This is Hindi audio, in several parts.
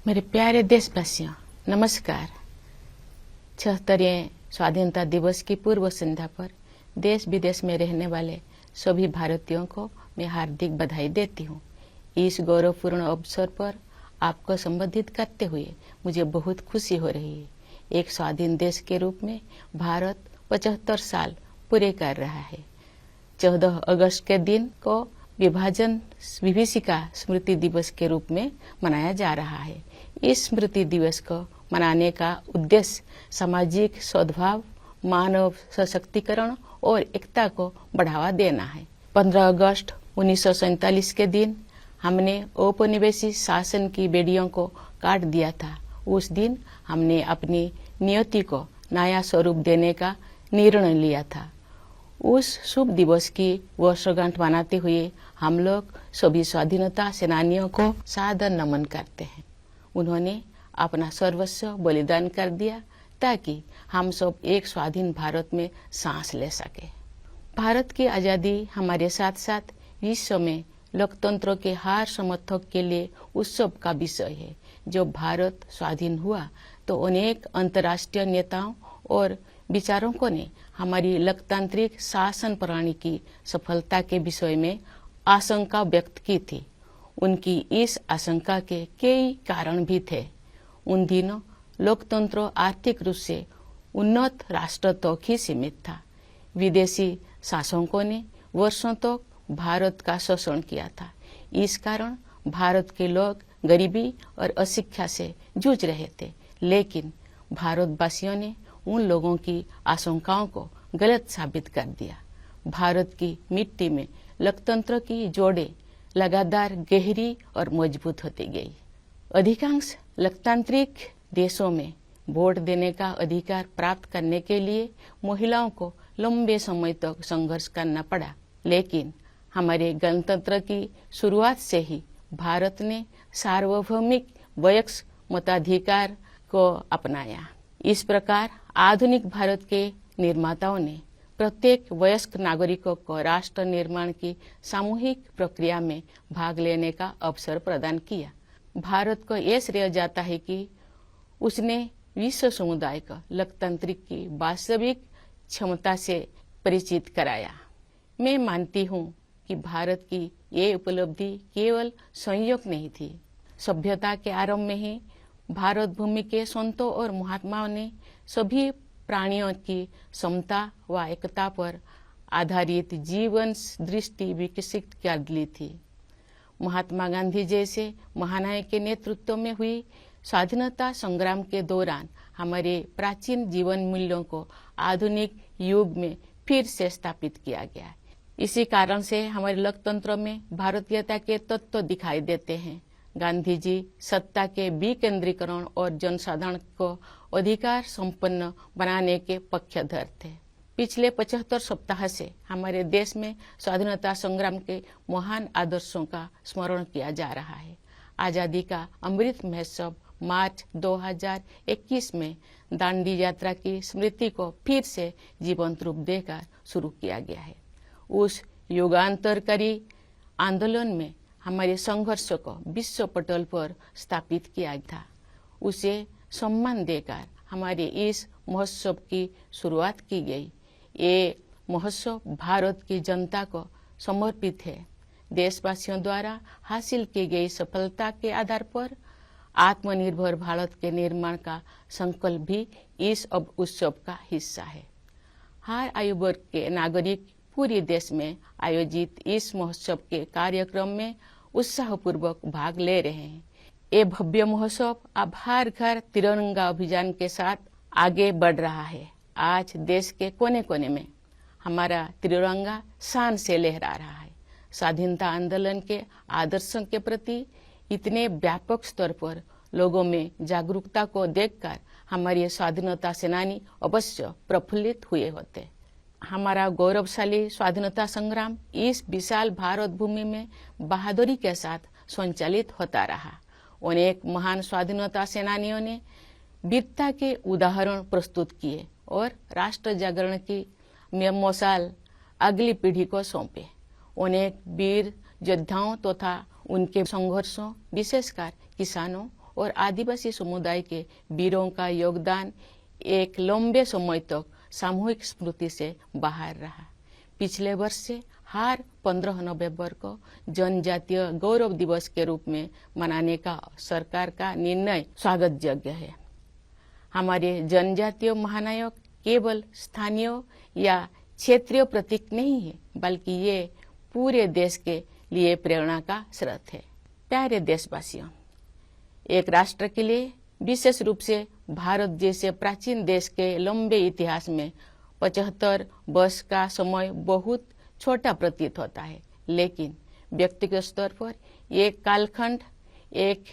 मेरे प्यारे देशवासियों, नमस्कार। 76वें स्वाधीनता दिवस की पूर्व संध्या पर देश विदेश में रहने वाले सभी भारतीयों को मैं हार्दिक बधाई देती हूँ। इस गौरवपूर्ण अवसर पर आपको संबोधित करते हुए मुझे बहुत खुशी हो रही है। एक स्वाधीन देश के रूप में भारत 75 साल पूरे कर रहा है। 14 अगस्त के दिन को विभाजन विभीषिका स्मृति दिवस के रूप में मनाया जा रहा है। इस स्मृति दिवस को मनाने का उद्देश्य सामाजिक सद्भाव, मानव सशक्तिकरण और एकता को बढ़ावा देना है। 15 अगस्त 1947 के दिन हमने औपनिवेशिक शासन की बेड़ियों को काट दिया था। उस दिन हमने अपनी नियति को नया स्वरूप देने का निर्णय लिया था। उस शुभ दिवस की वर्षगांठ मनाते हुए हम लोग सभी स्वाधीनता सेनानियों को सादर नमन करते हैं। उन्होंने अपना सर्वस्व बलिदान कर दिया ताकि हम सब एक स्वाधीन भारत में सांस ले सके। भारत की आजादी हमारे साथ साथ विश्व में लोकतंत्र के हर समर्थक के लिए उत्सव का विषय है। जब भारत स्वाधीन हुआ तो अनेक अंतर्राष्ट्रीय नेताओं और विचारकों ने हमारी लोकतांत्रिक शासन प्रणाली की सफलता के विषय में आशंका व्यक्त की थी। उनकी इस आशंका के कई कारण भी थे। उन दिनों लोकतंत्र आर्थिक रूप से उन्नत राष्ट्र तक ही सीमित था। विदेशी शासकों ने वर्षों तक भारत का शोषण किया था। इस कारण भारत के लोग गरीबी और अशिक्षा से जूझ रहे थे। लेकिन भारतवासियों ने उन लोगों की आशंकाओं को गलत साबित कर दिया। भारत की मिट्टी में लोकतंत्र की जोड़ें लगातार गहरी और मजबूत होती गई। अधिकांश लोकतांत्रिक देशों में वोट देने का अधिकार प्राप्त करने के लिए महिलाओं को लंबे समय तक संघर्ष करना पड़ा। लेकिन हमारे गणतंत्र की शुरुआत से ही भारत ने सार्वभौमिक वयस्क मताधिकार को अपनाया। इस प्रकार आधुनिक भारत के निर्माताओं ने प्रत्येक वयस्क नागरिकों को राष्ट्र निर्माण की सामूहिक प्रक्रिया में भाग लेने का अवसर प्रदान किया। भारत को यह श्रेय जाता है कि उसने विश्व समुदाय को लोकतांत्रिक की वास्तविक क्षमता से परिचित कराया। मैं मानती हूँ कि भारत की ये उपलब्धि केवल संयोग नहीं थी। सभ्यता के आरंभ में ही भारत भूमि के संतों और महात्माओं ने सभी प्राणियों की समता व एकता पर आधारित जीवन दृष्टि विकसित कर ली थी। महात्मा गांधी जैसे महानायक के नेतृत्व में हुई स्वाधीनता संग्राम के दौरान हमारे प्राचीन जीवन मूल्यों को आधुनिक युग में फिर से स्थापित किया गया। इसी कारण से हमारे लोकतंत्र में भारतीयता के तत्व दिखाई देते हैं। गांधी जी सत्ता के विकेंद्रीकरण और जनसाधारण को अधिकार संपन्न बनाने के पक्षधर थे। पिछले 75 सप्ताह से हमारे देश में स्वाधीनता संग्राम के महान आदर्शों का स्मरण किया जा रहा है। आजादी का अमृत महोत्सव मार्च 2021 में दांडी यात्रा की स्मृति को फिर से जीवंत रूप देकर शुरू किया गया है। उस युगांतरकारी आंदोलन में हमारे संघर्ष को विश्व पटल पर स्थापित किया था। उसे सम्मान देकर हमारे इस महोत्सव की शुरुआत की गई। ये महोत्सव भारत की जनता को समर्पित है। देशवासियों द्वारा हासिल की गई सफलता के आधार पर आत्मनिर्भर भारत के निर्माण का संकल्प भी इस उत्सव का हिस्सा है। हर आयु वर्ग के नागरिक पूरे देश में आयोजित इस महोत्सव के कार्यक्रम में उत्साहपूर्वक भाग ले रहे हैं। ये भव्य महोत्सव अब हर घर तिरंगा अभियान के साथ आगे बढ़ रहा है। आज देश के कोने कोने में हमारा तिरंगा शान से लहरा रहा है। स्वाधीनता आंदोलन के आदर्शों के प्रति इतने व्यापक स्तर पर लोगों में जागरूकता को देखकर हमारे स्वाधीनता सेनानी अवश्य प्रफुल्लित हुए होते। हमारा गौरवशाली स्वाधीनता संग्राम इस विशाल भारत भूमि में बहादुरी के साथ संचालित होता रहा। अनेक महान स्वाधीनता सेनानियों ने वीरता के उदाहरण प्रस्तुत किए और राष्ट्र जागरण की मशाल अगली पीढ़ी को सौंपे। अनेक वीर योद्धाओं तथा उनके संघर्षों, विशेषकर किसानों और आदिवासी समुदाय के वीरों का योगदान एक लंबे समय तक सामूहिक स्मृति से बाहर रहा। पिछले वर्ष से हर 15 नवंबर को जनजातीय गौरव दिवस के रूप में मनाने का सरकार का निर्णय स्वागत योग्य है। हमारे जनजातीय महानायक केवल स्थानीय या क्षेत्रीय प्रतीक नहीं है, बल्कि ये पूरे देश के लिए प्रेरणा का स्रोत है। प्यारे देशवासियों, एक राष्ट्र के लिए, विशेष रूप से भारत जैसे प्राचीन देश के लंबे इतिहास में 75 वर्ष का समय बहुत छोटा प्रतीत होता है, लेकिन व्यक्तिगत स्तर पर ये कालखंड एक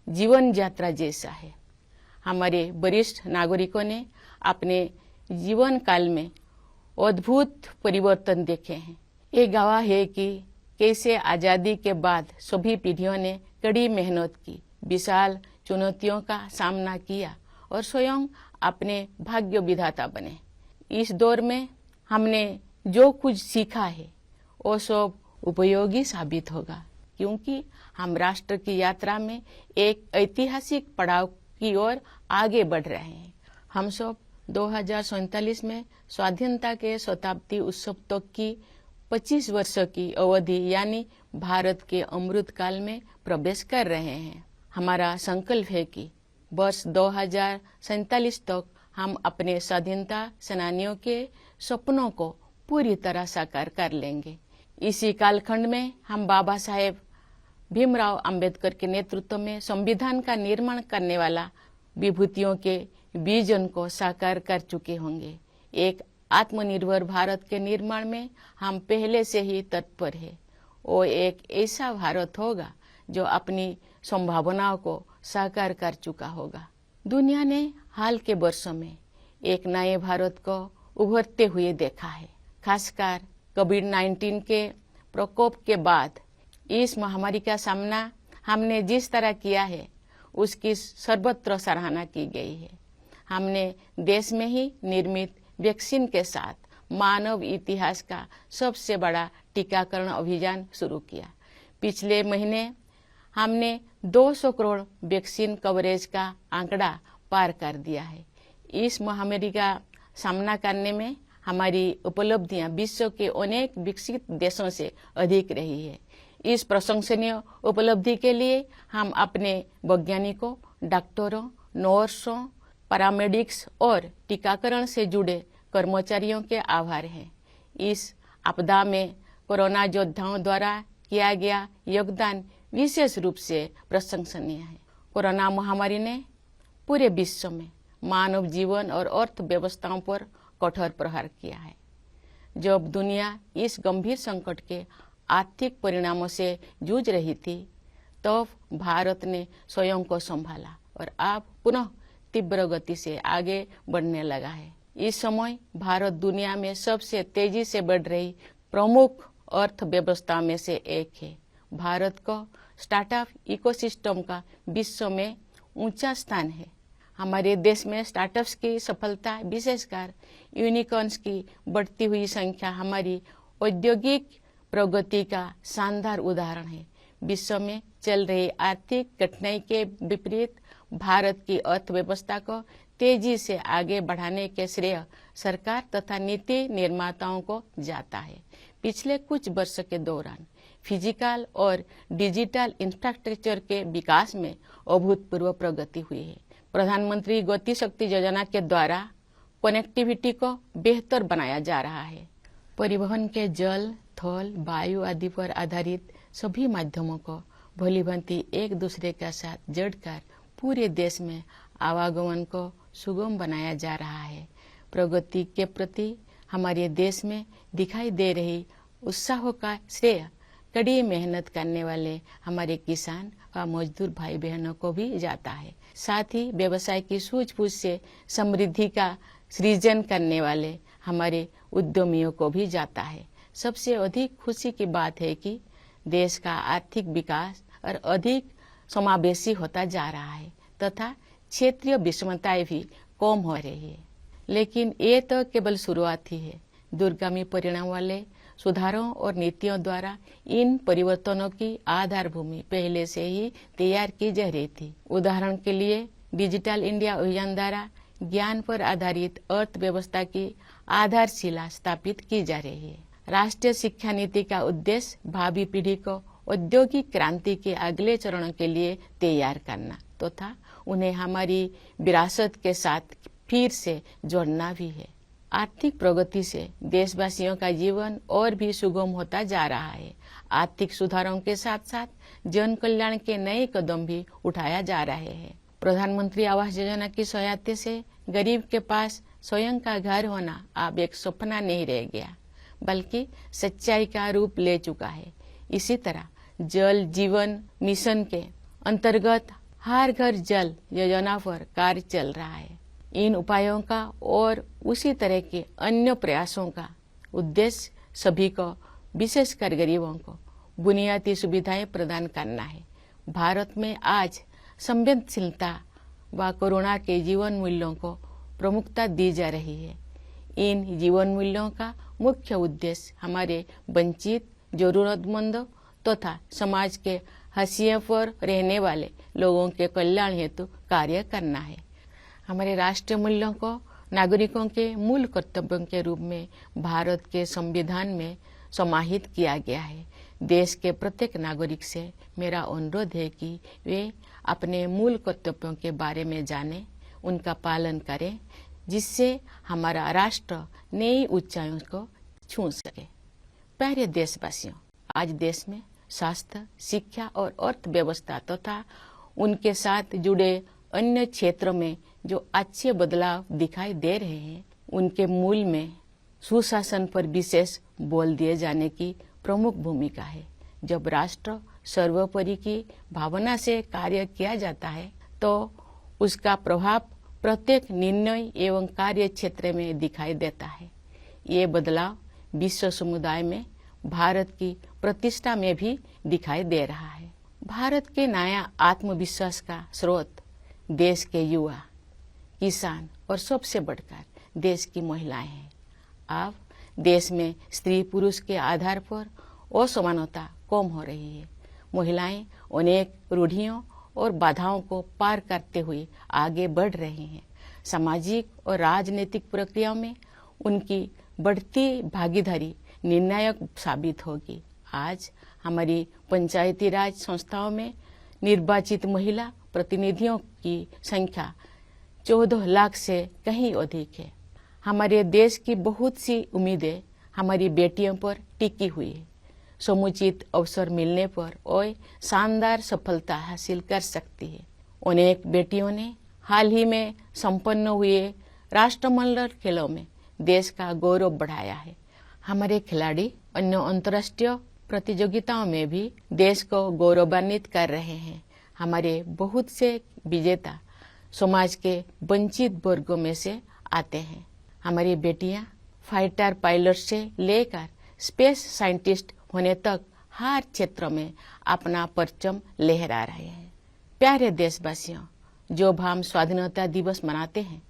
जीवन यात्रा जैसा है। हमारे वरिष्ठ नागरिकों ने अपने जीवन काल में अद्भुत परिवर्तन देखे हैं। ये गवाह है कि कैसे आजादी के बाद सभी पीढ़ियों ने कड़ी मेहनत की, विशाल चुनौतियों का सामना किया और स्वयं अपने भाग्य विधाता बने। इस दौर में हमने जो कुछ सीखा है वो सब उपयोगी साबित होगा, क्योंकि हम राष्ट्र की यात्रा में एक ऐतिहासिक पड़ाव की ओर आगे बढ़ रहे हैं। हम सब 2047 में स्वाधीनता के शताब्दी उत्सव तक की 25 वर्ष की अवधि यानी भारत के अमृत काल में प्रवेश कर रहे हैं। हमारा संकल्प है कि वर्ष 2047 तक हम अपने स्वाधीनता सेनानियों के सपनों को पूरी तरह साकार कर लेंगे। इसी कालखंड में हम बाबा साहेब भीमराव अंबेडकर के नेतृत्व में संविधान का निर्माण करने वाला विभूतियों के विजन को साकार कर चुके होंगे। एक आत्मनिर्भर भारत के निर्माण में हम पहले से ही तत्पर है। वो एक ऐसा भारत होगा जो अपनी संभावनाओं को साकार कर चुका होगा। दुनिया ने हाल के वर्षों में एक नए भारत को उभरते हुए देखा है। खासकर कोविड-19 के प्रकोप के बाद इस महामारी का सामना हमने जिस तरह किया है, उसकी सर्वत्र सराहना की गई है। हमने देश में ही निर्मित वैक्सीन के साथ मानव इतिहास का सबसे बड़ा टीकाकरण अभियान शुरू किया। पिछले महीने हमने 200 करोड़ वैक्सीन कवरेज का आंकड़ा पार कर दिया है। इस महामारी का सामना करने में हमारी उपलब्धियां विश्व के अनेक विकसित देशों से अधिक रही है। इस प्रशंसनीय उपलब्धि के लिए हम अपने वैज्ञानिकों, डॉक्टरों, नर्सों, पैरामेडिक्स और टीकाकरण से जुड़े कर्मचारियों के आभार हैं। इस आपदा में कोरोना योद्धाओं द्वारा किया गया योगदान विशेष रूप से प्रशंसनीय है। कोरोना महामारी ने पूरे विश्व में मानव जीवन और अर्थव्यवस्थाओं पर कठोर प्रहार किया है। जब दुनिया इस गंभीर संकट के आर्थिक परिणामों से जूझ रही थी, तब भारत ने स्वयं को संभाला और अब पुनः तीव्र गति से आगे बढ़ने लगा है। इस समय भारत दुनिया में सबसे तेजी से बढ़ रही प्रमुख अर्थव्यवस्था में से एक है। भारत को स्टार्टअप इकोसिस्टम का विश्व में ऊंचा स्थान है। हमारे देश में स्टार्टअप्स की सफलता, विशेषकर यूनिकॉर्न्स की बढ़ती हुई संख्या हमारी औद्योगिक प्रगति का शानदार उदाहरण है। विश्व में चल रही आर्थिक कठिनाई के विपरीत भारत की अर्थव्यवस्था को तेजी से आगे बढ़ाने के श्रेय सरकार तथा नीति निर्माताओं को जाता है। पिछले कुछ वर्ष के दौरान फिजिकल और डिजिटल इंफ्रास्ट्रक्चर के विकास में अभूतपूर्व प्रगति हुई है। प्रधानमंत्री गति शक्ति योजना के द्वारा कनेक्टिविटी को बेहतर बनाया जा रहा है। परिवहन के जल, थल, वायु आदि पर आधारित सभी माध्यमों को भलीभांति एक दूसरे के साथ जोड़कर पूरे देश में आवागमन को सुगम बनाया जा रहा है। प्रगति के प्रति हमारे देश में दिखाई दे रही उत्साह का श्रेय कड़ी मेहनत करने वाले हमारे किसान व मजदूर भाई बहनों को भी जाता है। साथ ही व्यवसाय की सूझबूझ से समृद्धि का सृजन करने वाले हमारे उद्यमियों को भी जाता है। सबसे अधिक खुशी की बात है कि देश का आर्थिक विकास और अधिक समावेशी होता जा रहा है तथा क्षेत्रीय विषमताएं भी कम हो रही है। लेकिन ये तो केवल शुरुआत ही है। दूरगामी परिणाम वाले सुधारों और नीतियों द्वारा इन परिवर्तनों की आधारभूमि पहले से ही तैयार की जा रही थी। उदाहरण के लिए डिजिटल इंडिया अभियान द्वारा ज्ञान पर आधारित अर्थव्यवस्था की आधारशिला स्थापित की जा रही है। राष्ट्रीय शिक्षा नीति का उद्देश्य भावी पीढ़ी को औद्योगिक क्रांति के अगले चरणों के लिए तैयार करना तथा उन्हें हमारी विरासत के साथ फिर से जोड़ना भी है। आर्थिक प्रगति से देशवासियों का जीवन और भी सुगम होता जा रहा है। आर्थिक सुधारों के साथ साथ जन कल्याण के नए कदम भी उठाया जा रहे हैं। प्रधानमंत्री आवास योजना की सहायता से गरीब के पास स्वयं का घर होना अब एक सपना नहीं रह गया, बल्कि सच्चाई का रूप ले चुका है। इसी तरह जल जीवन मिशन के अंतर्गत हर घर जल योजना पर कार्य चल रहा है। इन उपायों का और उसी तरह के अन्य प्रयासों का उद्देश्य सभी को, विशेषकर गरीबों को, बुनियादी सुविधाएं प्रदान करना है। भारत में आज संवेदनशीलता व करुणा के जीवन मूल्यों को प्रमुखता दी जा रही है। इन जीवन मूल्यों का मुख्य उद्देश्य हमारे वंचित, जरूरतमंदों तथा समाज के हाशिए पर रहने वाले लोगों के कल्याण हेतु कार्य करना है। हमारे राष्ट्रीय मूल्यों को नागरिकों के मूल कर्तव्यों के रूप में भारत के संविधान में समाहित किया गया है। देश के प्रत्येक नागरिक से मेरा अनुरोध है कि वे अपने मूल कर्तव्यों के बारे में जानें, उनका पालन करें, जिससे हमारा राष्ट्र नई ऊंचाइयों को छू सके। प्यारे देशवासियों, आज देश में स्वास्थ्य, शिक्षा और अर्थव्यवस्था तथा उनके साथ जुड़े अन्य क्षेत्रों में जो अच्छे बदलाव दिखाई दे रहे हैं, उनके मूल में सुशासन पर विशेष बल दिए जाने की प्रमुख भूमिका है। जब राष्ट्र सर्वोपरि की भावना से कार्य किया जाता है तो उसका प्रभाव प्रत्येक निर्णय एवं कार्य क्षेत्र में दिखाई देता है। ये बदलाव विश्व समुदाय में भारत की प्रतिष्ठा में भी दिखाई दे रहा है। भारत के नया आत्मविश्वास का स्रोत देश के युवा, किसान और सबसे बढ़कर देश की महिलाएं हैं। अब देश में स्त्री पुरुष के आधार पर असमानता कम हो रही है। महिलाएं अनेक रूढ़ियों और बाधाओं को पार करते हुए आगे बढ़ रही हैं। सामाजिक और राजनीतिक प्रक्रियाओं में उनकी बढ़ती भागीदारी निर्णायक साबित होगी। आज हमारी पंचायती राज संस्थाओं में निर्वाचित महिला प्रतिनिधियों की संख्या 14 लाख से कहीं अधिक है। हमारे देश की बहुत सी उम्मीदें हमारी बेटियों पर टिकी हुई है। समुचित अवसर मिलने पर वे शानदार सफलता हासिल कर सकती है। अनेक बेटियों ने हाल ही में संपन्न हुए राष्ट्रमंडल खेलों में देश का गौरव बढ़ाया है। हमारे खिलाड़ी अन्य अंतर्राष्ट्रीय प्रतियोगिताओं में भी देश को गौरवान्वित कर रहे हैं। हमारे बहुत से विजेता समाज के वंचित वर्गों में से आते हैं। हमारी बेटियां फाइटर पायलट से लेकर स्पेस साइंटिस्ट होने तक हर क्षेत्र में अपना परचम लहरा रहे हैं। प्यारे देशवासियों, जब हम स्वाधीनता दिवस मनाते हैं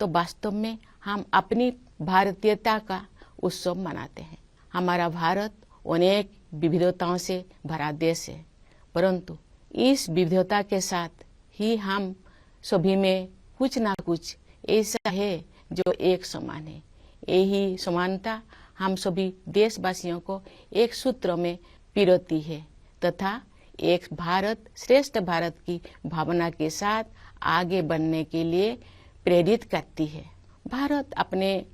तो वास्तव में हम अपनी भारतीयता का उत्सव मनाते हैं। हमारा भारत अनेक विविधताओं से भरा देश है, परंतु इस विविधता के साथ ही हम सभी में कुछ ना कुछ ऐसा है जो एक समान है। यही समानता हम सभी देशवासियों को एक सूत्र में पिरोती है तथा एक भारत श्रेष्ठ भारत की भावना के साथ आगे बढ़ने के लिए प्रेरित करती है। भारत अपने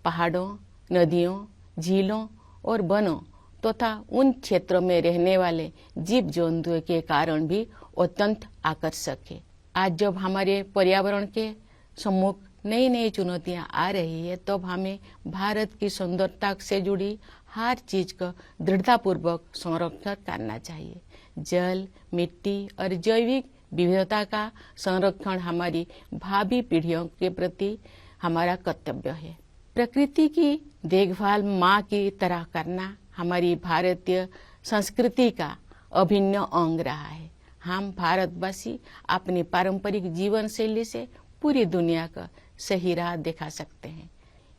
पहाड़ों, नदियों, झीलों और वनों तथा उन क्षेत्रों में रहने वाले जीव जंतुओं के कारण भी अत्यंत आकर्षक है। आज जब हमारे पर्यावरण के सम्मुख नई नई चुनौतियां आ रही है, तब हमें भारत की सुंदरता से जुड़ी हर चीज का दृढ़तापूर्वक संरक्षण करना चाहिए। जल, मिट्टी और जैविक विविधता का संरक्षण हमारी भावी पीढ़ियों के प्रति हमारा कर्तव्य है। प्रकृति की देखभाल माँ की तरह करना हमारी भारतीय संस्कृति का अभिन्न अंग रहा है। हम भारतवासी अपनी पारंपरिक जीवन शैली से पूरी दुनिया का सही राह दिखा सकते हैं।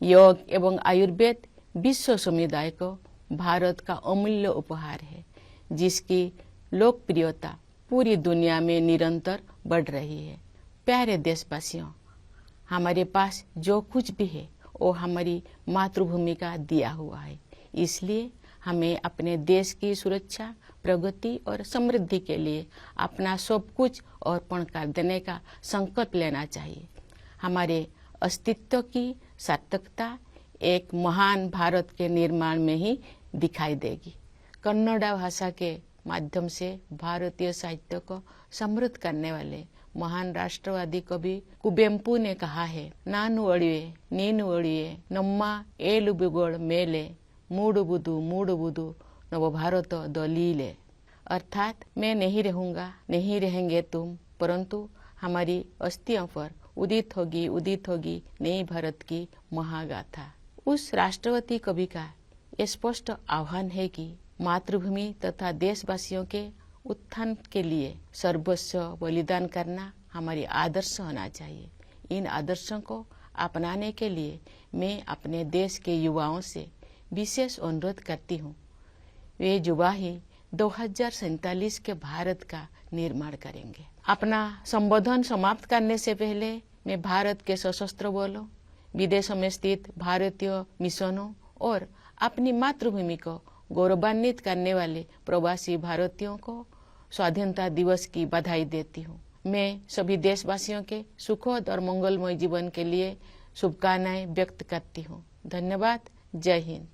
योग एवं आयुर्वेद विश्व समुदाय को भारत का अमूल्य उपहार है, जिसकी लोकप्रियता पूरी दुनिया में निरंतर बढ़ रही है। प्यारे देशवासियों, हमारे पास जो कुछ भी है वो हमारी मातृभूमि का दिया हुआ है। इसलिए हमें अपने देश की सुरक्षा, प्रगति और समृद्धि के लिए अपना सब कुछ अर्पण कर देने का संकल्प लेना चाहिए। हमारे अस्तित्व की सार्थकता एक महान भारत के निर्माण में ही दिखाई देगी। कन्नड़ा भाषा के माध्यम से भारतीय साहित्य को समृद्ध करने वाले महान राष्ट्रवादी कवि कुवेंपु ने कहा है, नानु अड़िए नीनु अड़िए नम्मा एलुबुगोड़ मेले मूडुबुदु नव भारत दलीले। अर्थात मैं नहीं रहूंगा, नहीं रहेंगे तुम, परंतु हमारी अस्थियों पर उदित होगी नई भारत की महागाथा। उस राष्ट्रवादी कवि का ये स्पष्ट आह्वान है कि मातृभूमि तथा देशवासियों के उत्थान के लिए सर्वस्व बलिदान करना हमारी आदर्श होना चाहिए। इन आदर्शों को अपनाने के लिए मैं अपने देश के युवाओं से विशेष अनुरोध करती हूँ। वे युवा ही 2047 के भारत का निर्माण करेंगे। अपना संबोधन समाप्त करने से पहले मैं भारत के सशस्त्र बलों, विदेशों में स्थित भारतीय मिशनों और अपनी मातृभूमि को गौरवान्वित करने वाले प्रवासी भारतीयों को स्वाधीनता दिवस की बधाई देती हूँ। मैं सभी देशवासियों के सुखद और मंगलमय जीवन के लिए शुभकामनाएं व्यक्त करती हूँ। धन्यवाद। जय हिंद।